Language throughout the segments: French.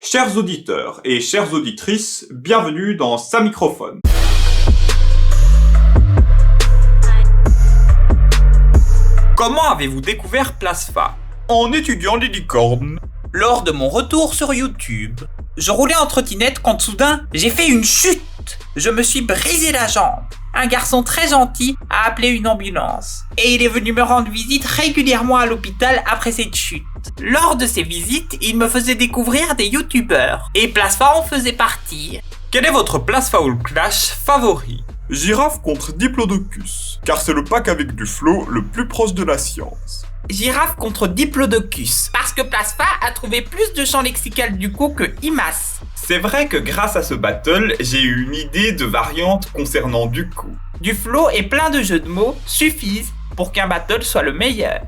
Chers auditeurs et chères auditrices, bienvenue dans Sa Microphone. Comment avez-vous découvert Plasfa? En étudiant les licornes. Lors de mon retour sur YouTube, je roulais en trottinette quand soudain, j'ai fait une chute. Je me suis brisé la jambe. Un garçon très gentil a appelé une ambulance. Et il est venu me rendre visite régulièrement à l'hôpital après cette chute. Lors de ces visites, il me faisait découvrir des youtubeurs. Et Plasfa en faisait partie. Quel est votre Plasfa All Clash favori? Girafe contre Diplodocus, car c'est le pack avec du flow le plus proche de la science. Girafe contre Diplodocus, parce que Plasfa a trouvé plus de champ lexical du coup que Imas. C'est vrai que grâce à ce battle, j'ai eu une idée de variante concernant du coup. Du flow et plein de jeux de mots suffisent pour qu'un battle soit le meilleur.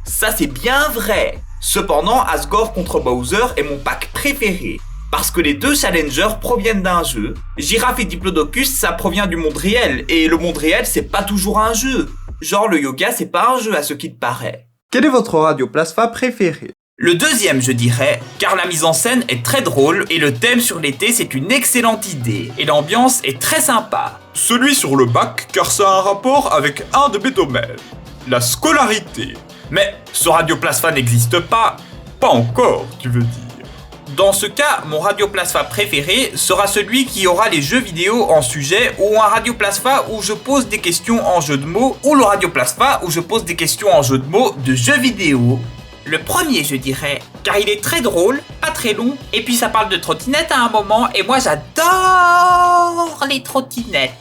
Ça c'est bien vrai. Cependant, Asgore contre Bowser est mon pack préféré. Parce que les deux challengers proviennent d'un jeu. Girafe et Diplodocus, ça provient du monde réel. Et le monde réel, c'est pas toujours un jeu. Genre le yoga, c'est pas un jeu à ce qu'il paraît. Quel est votre radio Plasfa préféré? Le deuxième, je dirais, car la mise en scène est très drôle et le thème sur l'été, c'est une excellente idée. Et l'ambiance est très sympa. Celui sur le bac, car ça a un rapport avec un de mes domaines. La scolarité. Mais ce Radio Plasfa n'existe pas. Pas encore, tu veux dire. Dans ce cas, mon Radio Plasfa préféré sera celui qui aura les jeux vidéo en sujet, ou un Radio Plasfa où je pose des questions en jeu de mots, ou le Radio Plasfa où je pose des questions en jeu de mots de jeux vidéo. Le premier, je dirais, car il est très drôle, pas très long, et puis ça parle de trottinette à un moment, et moi j'adore les trottinettes.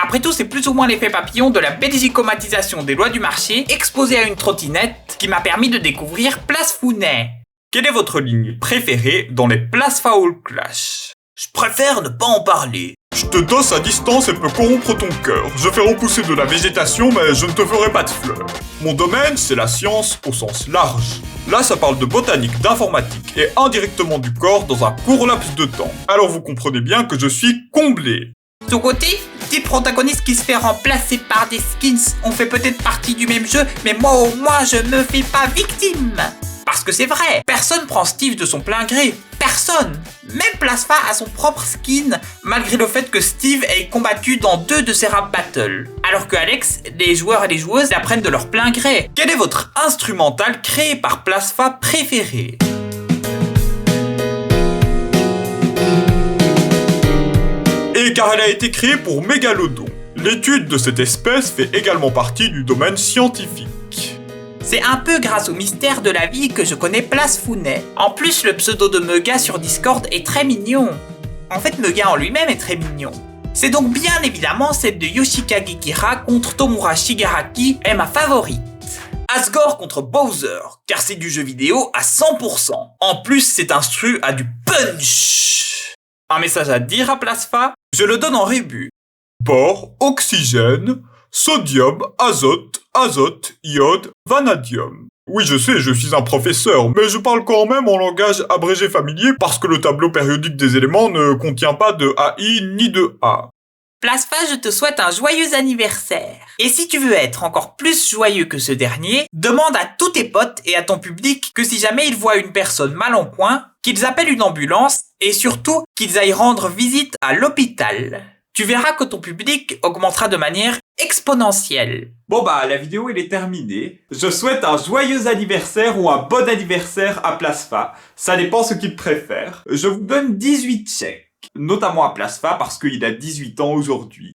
Après tout, c'est plus ou moins l'effet papillon de la belgicomatisation des lois du marché exposé à une trottinette qui m'a permis de découvrir Plasfounet. Quelle est votre ligne préférée dans les Plasfa All Clash? Je préfère ne pas en parler. Je te dosse à distance et peux corrompre ton cœur. Je fais repousser de la végétation, mais je ne te ferai pas de fleurs. Mon domaine, c'est la science au sens large. Là, ça parle de botanique, d'informatique et indirectement du corps dans un court laps de temps. Alors vous comprenez bien que je suis comblé. De son côté, des protagonistes qui se fait remplacer par des skins ont fait peut-être partie du même jeu, mais moi au moins je me fais pas victime. Parce que c'est vrai, personne prend Steve de son plein gré. Personne. Même Plasfa a son propre skin, malgré le fait que Steve ait combattu dans 2 de ses rap battles. Alors que Alex, les joueurs et les joueuses l'apprennent de leur plein gré. Quel est votre instrumental créé par Plasfa préféré? Et car elle a été créée pour Mégalodon. L'étude de cette espèce fait également partie du domaine scientifique. C'est un peu grâce au mystère de la vie que je connais Plasfounet. En plus, le pseudo de Mega sur Discord est très mignon. En fait, Mega en lui-même est très mignon. C'est donc bien évidemment celle de Yoshikage Kira contre Tomura Shigaraki est ma favorite. Asgore contre Bowser, car c'est du jeu vidéo à 100%. En plus, cet instru a du punch. Un message à dire à Plasfa? Je le donne en rébut. Bore, oxygène, sodium, azote, iode, vanadium. Oui, je sais, je suis un professeur, mais je parle quand même en langage abrégé familier parce que le tableau périodique des éléments ne contient pas de AI ni de A. Plasfa, je te souhaite un joyeux anniversaire. Et si tu veux être encore plus joyeux que ce dernier, demande à tous tes potes et à ton public que si jamais ils voient une personne mal en point, qu'ils appellent une ambulance et surtout qu'ils aillent rendre visite à l'hôpital. Tu verras que ton public augmentera de manière exponentielle. Bon bah, la vidéo elle est terminée. Je souhaite un joyeux anniversaire ou un bon anniversaire à Plasfa. Ça dépend ce qu'il préfère. Je vous donne 18 chèques. Notamment à Plasfa parce qu'il a 18 ans aujourd'hui.